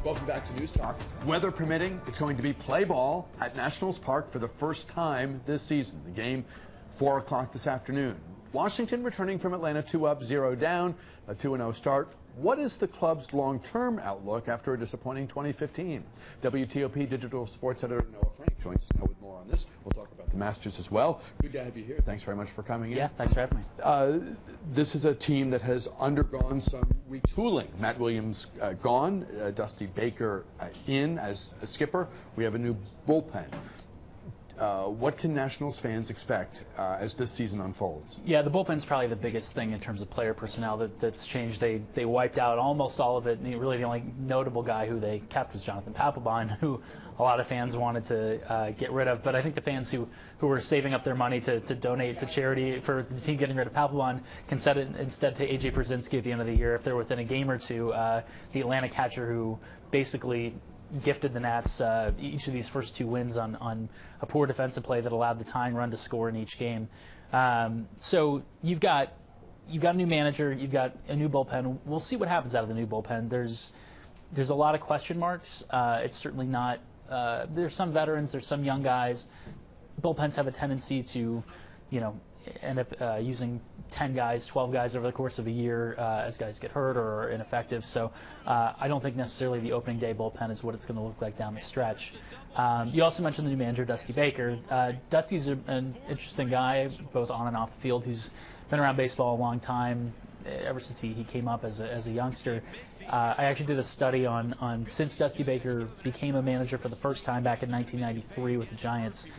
Welcome back to News Talk. Weather permitting, it's going to be play ball at Nationals Park for the first time this season. The game, 4 o'clock this afternoon. Washington returning from Atlanta 2 up, 0 down, a 2-0 start. What is the club's long-term outlook after a disappointing 2015? WTOP digital sports editor Noah Frank joins us now with more on this. We'll talk about the Masters as well. Good to have you here. Thanks very much for coming in. Yeah, thanks for having me. This is a team that has undergone some retooling. Matt Williams gone, Dusty Baker in as a skipper. We have a new bullpen. What can Nationals fans expect as this season unfolds? Yeah, the bullpen's probably the biggest thing in terms of player personnel that's changed. They wiped out almost all of it. And really, the only notable guy who they kept was Jonathan Papelbon, who a lot of fans wanted to get rid of. But I think the fans who were saving up their money to donate to charity for the team getting rid of Papelbon can set it instead to A.J. Brzezinski at the end of the year if they're within a game or two. The Atlanta catcher who basically gifted the Nats each of these first 2 wins on a poor defensive play that allowed the tying run to score in each game. So you've got a new manager, you've got a new bullpen. We'll see what happens out of the new bullpen. There's a lot of question marks. It's certainly not. There's some veterans, there's some young guys. Bullpens have a tendency to, end up using 10 guys, 12 guys over the course of a year as guys get hurt or are ineffective. So I don't think necessarily the opening day bullpen is what it's going to look like down the stretch. You also mentioned the new manager, Dusty Baker. Dusty's an interesting guy, both on and off the field, who's been around baseball a long time, ever since he came up as a youngster. I actually did a study on since Dusty Baker became a manager for the first time back in 1993 with the Giants.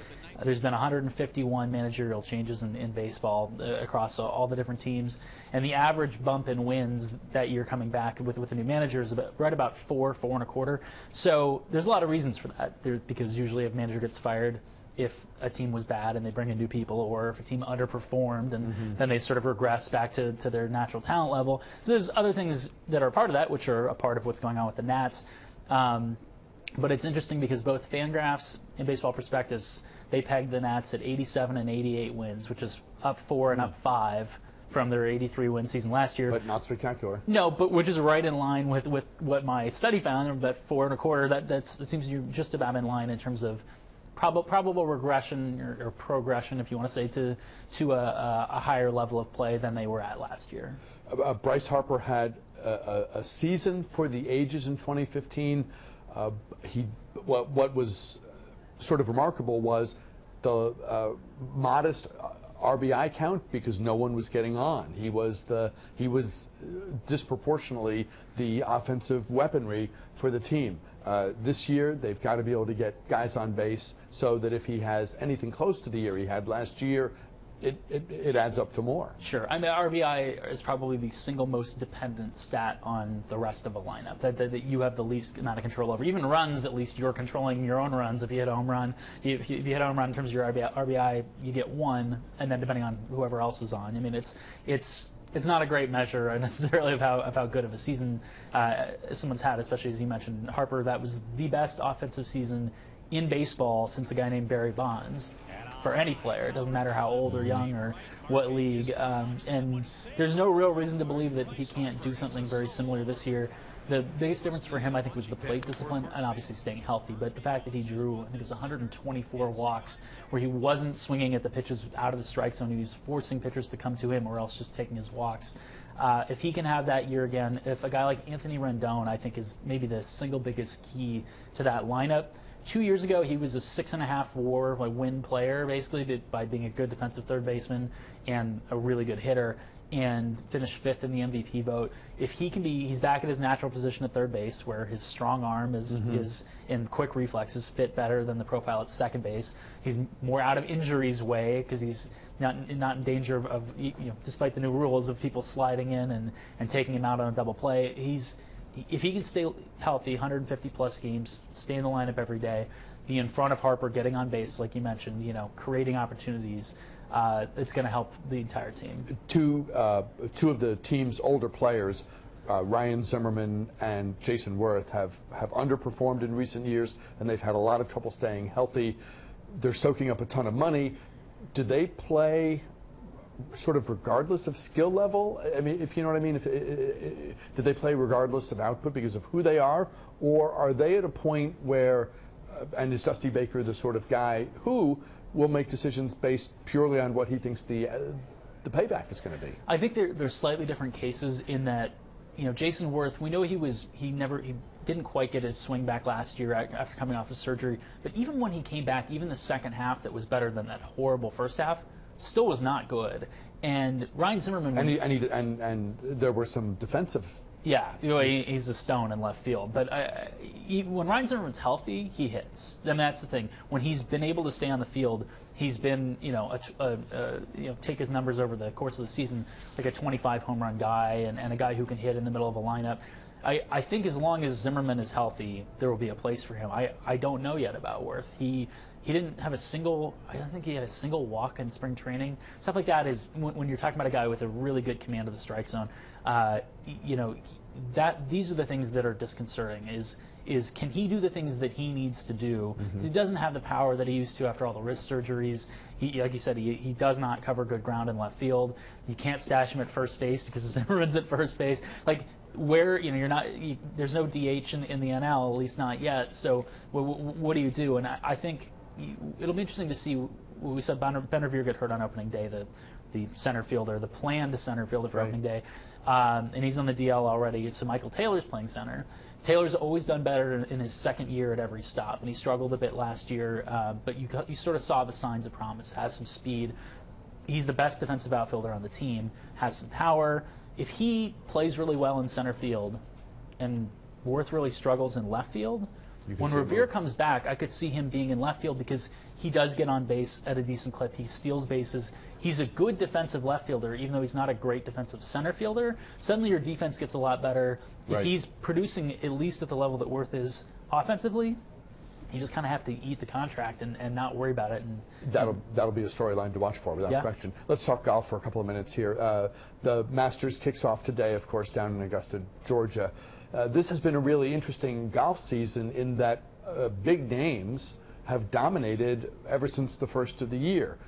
There's been 151 managerial changes in baseball across all the different teams, and the average bump in wins that year coming back with the new manager is right about 4 and a quarter. So there's a lot of reasons for that. Because usually if a manager gets fired, if a team was bad and they bring in new people, or if a team underperformed and then they sort of regress back to their natural talent level. So there's other things that are a part of that, which are a part of what's going on with the Nats. But it's interesting because both FanGraphs and Baseball Prospectus, they pegged the Nats at 87 and 88 wins, which is up 4 and up 5 from their 83 win season last year. But not spectacular. No, but which is right in line with what my study found, that 4 and a quarter. That seems to be just about in line in terms of probable regression or progression, if you want to say, to a higher level of play than they were at last year. Bryce Harper had a season for the ages in 2015. What was sort of remarkable was the modest RBI count because no one was getting on. He was disproportionately the offensive weaponry for the team. This year, they've got to be able to get guys on base so that if he has anything close to the year he had last year, it adds up to more. Sure. I mean, RBI is probably the single most dependent stat on the rest of a lineup that you have the least amount of control over. Even runs, at least you're controlling your own runs. If you hit a home run, if you hit a home run in terms of your RBI, you get 1, and then depending on whoever else is on. I mean, it's not a great measure necessarily of how good of a season someone's had, especially as you mentioned, Harper. That was the best offensive season in baseball since a guy named Barry Bonds. For any player, it doesn't matter how old or young or what league, and there's no real reason to believe that he can't do something very similar this year. The biggest difference for him, I think, was the plate discipline and obviously staying healthy, but the fact that he drew, I think it was 124 walks, where he wasn't swinging at the pitches out of the strike zone, he was forcing pitchers to come to him or else just taking his walks. If he can have that year again, if a guy like Anthony Rendon, I think, is maybe the single biggest key to that lineup. 2 years ago, he was a 6.5 WAR win player, basically, by being a good defensive third baseman and a really good hitter, and finished 5th in the MVP vote. If he can be, he's back at his natural position at third base, where his strong arm is in quick reflexes fit better than the profile at second base. He's more out of injuries way because he's not in danger of despite the new rules of people sliding in and taking him out on a double play. If he can stay healthy, 150-plus games, stay in the lineup every day, be in front of Harper, getting on base, like you mentioned, creating opportunities, it's going to help the entire team. Two of the team's older players, Ryan Zimmerman and Jason Werth, have underperformed in recent years, and they've had a lot of trouble staying healthy. They're soaking up a ton of money. Do they play sort of regardless of skill level? I mean, if you know what I mean, do they play regardless of output because of who they are, or are they at a point where, and is Dusty Baker the sort of guy who will make decisions based purely on what he thinks the payback is going to be? I think there's slightly different cases in that, you know, Jason Werth, we know he didn't quite get his swing back last year after coming off of surgery, but even when he came back, even the second half that was better than that horrible first half, still was not good. And Ryan Zimmerman, and there were some defensive. Yeah, you know, he's a stone in left field. But when Ryan Zimmerman's healthy, he hits. And that's the thing. When he's been able to stay on the field, he's been, take his numbers over the course of the season, like a 25 home run guy and a guy who can hit in the middle of a lineup. I think as long as Zimmerman is healthy, there will be a place for him. I don't know yet about Werth. He didn't have I don't think he had a single walk in spring training. Stuff like that is, when you're talking about a guy with a really good command of the strike zone, these are the things that are disconcerting, is can he do the things that he needs to do? Mm-hmm. He doesn't have the power that he used to after all the wrist surgeries. Like you said, he does not cover good ground in left field. You can't stash him at first base because Zimmerman's at first base. Like, where there's no DH in the NL, at least not yet. So what do you do? And I think it'll be interesting to see. We said Ben Revere get hurt on opening day, the center fielder, the planned center fielder for opening day, and he's on the DL already. So Michael Taylor's playing center. Taylor's always done better in his second year at every stop, and he struggled a bit last year, but you sort of saw the signs of promise. Has some speed. He's the best defensive outfielder on the team. Has some power. If he plays really well in center field, and Werth really struggles in left field, when Revere comes back, I could see him being in left field because he does get on base at a decent clip. He steals bases. He's a good defensive left fielder, even though he's not a great defensive center fielder. Suddenly your defense gets a lot better. Right. If he's producing at least at the level that Werth is offensively, you just kind of have to eat the contract and not worry about it. And that'll be a storyline to watch for, without question. Let's talk golf for a couple of minutes here. The Masters kicks off today, of course, down in Augusta, Georgia. This has been a really interesting golf season in that big names have dominated ever since the first of the year.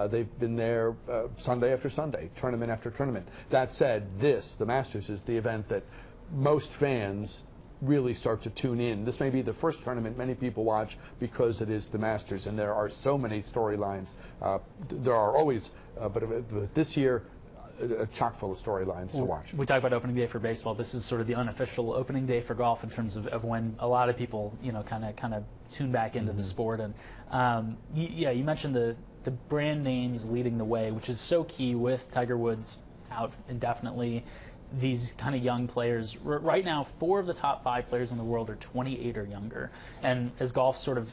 They've been there Sunday after Sunday, tournament after tournament. That said, the Masters, is the event that most fans really start to tune in. This may be the first tournament many people watch because it is the Masters, and there are so many storylines. There are always, but this year, chock full of storylines to watch. We talk about opening day for baseball. This is sort of the unofficial opening day for golf in terms of when a lot of people, kind of tune back into the sport. And you mentioned the brand names leading the way, which is so key with Tiger Woods out indefinitely. These kind of young players. Right now, 4 of the top 5 players in the world are 28 or younger. And as golf sort of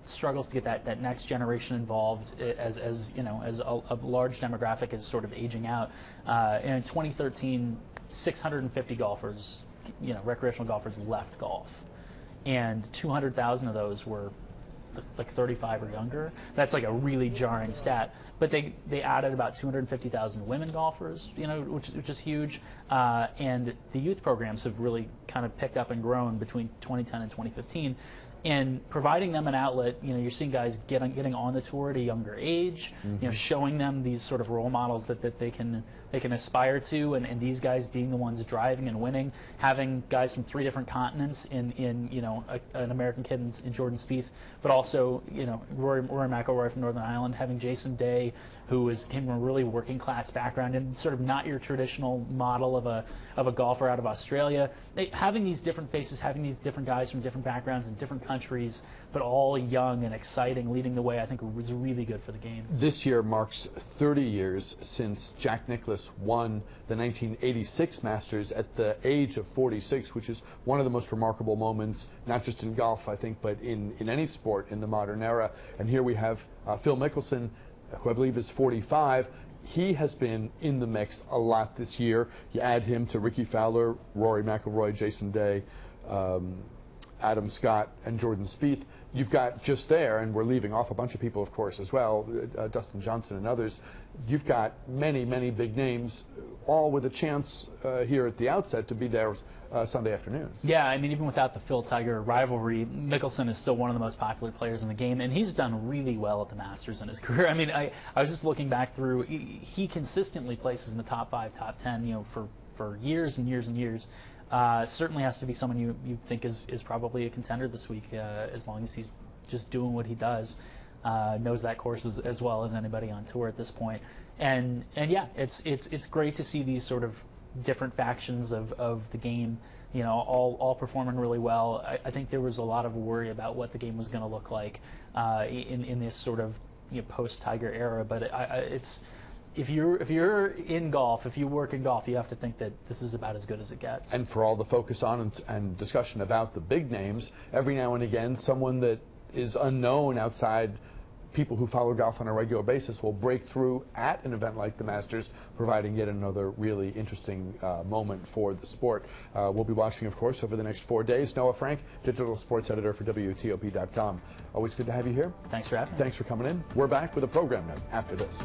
struggles to get that next generation involved, as a large demographic is sort of aging out. And in 2013, 650 golfers, recreational golfers, left golf, and 200,000 of those were like 35 or younger. That's like a really jarring stat. But they added about 250,000 women golfers, which is huge. And the youth programs have really kind of picked up and grown between 2010 and 2015. And providing them an outlet, you're seeing guys getting on the tour at a younger age, showing them these sort of role models that they can aspire to, and these guys being the ones driving and winning, having guys from 3 different continents in an American kid in Jordan Spieth, but also Rory McIlroy from Northern Ireland, having Jason Day, who came from a really working class background and sort of not your traditional model of a golfer out of Australia. Having these different faces, having these different guys from different backgrounds and different countries, but all young and exciting, leading the way, I think was really good for the game. This year marks 30 years since Jack Nicklaus won the 1986 Masters at the age of 46, which is one of the most remarkable moments, not just in golf, I think, but in any sport in the modern era. And here we have Phil Mickelson, who I believe is 45. He has been in the mix a lot this year. You add him to Ricky Fowler, Rory McIlroy, Jason Day, Adam Scott, and Jordan Spieth. You've got just there, and we're leaving off a bunch of people, of course, as well, Dustin Johnson and others. You've got many, many big names, all with a chance here at the outset to be there Sunday afternoon. Yeah, I mean, even without the Phil Tiger rivalry, Mickelson is still one of the most popular players in the game, and he's done really well at the Masters in his career. I mean, I was just looking back through, he consistently places in the top 5, top 10, you know, for years and years and years. Certainly has to be someone you think is probably a contender this week, as long as he's just doing what he does. Knows that course as well as anybody on tour at this point. And yeah, it's great to see these sort of different factions of the game, you know, all performing really well. I think there was a lot of worry about what the game was going to look like in this sort of, you know, post-Tiger era, but it's if you're in golf, if you work in golf, you have to think that this is about as good as it gets. And for all the focus on and discussion about the big names, every now and again someone that is unknown outside people who follow golf on a regular basis will break through at an event like the Masters, providing yet another really interesting moment for the sport. We'll be watching, of course, over the next 4 days. Noah Frank, digital sports editor for WTOP.com. Always good to have you here. Thanks for having me. Thanks for coming in. We're back with a program note after this.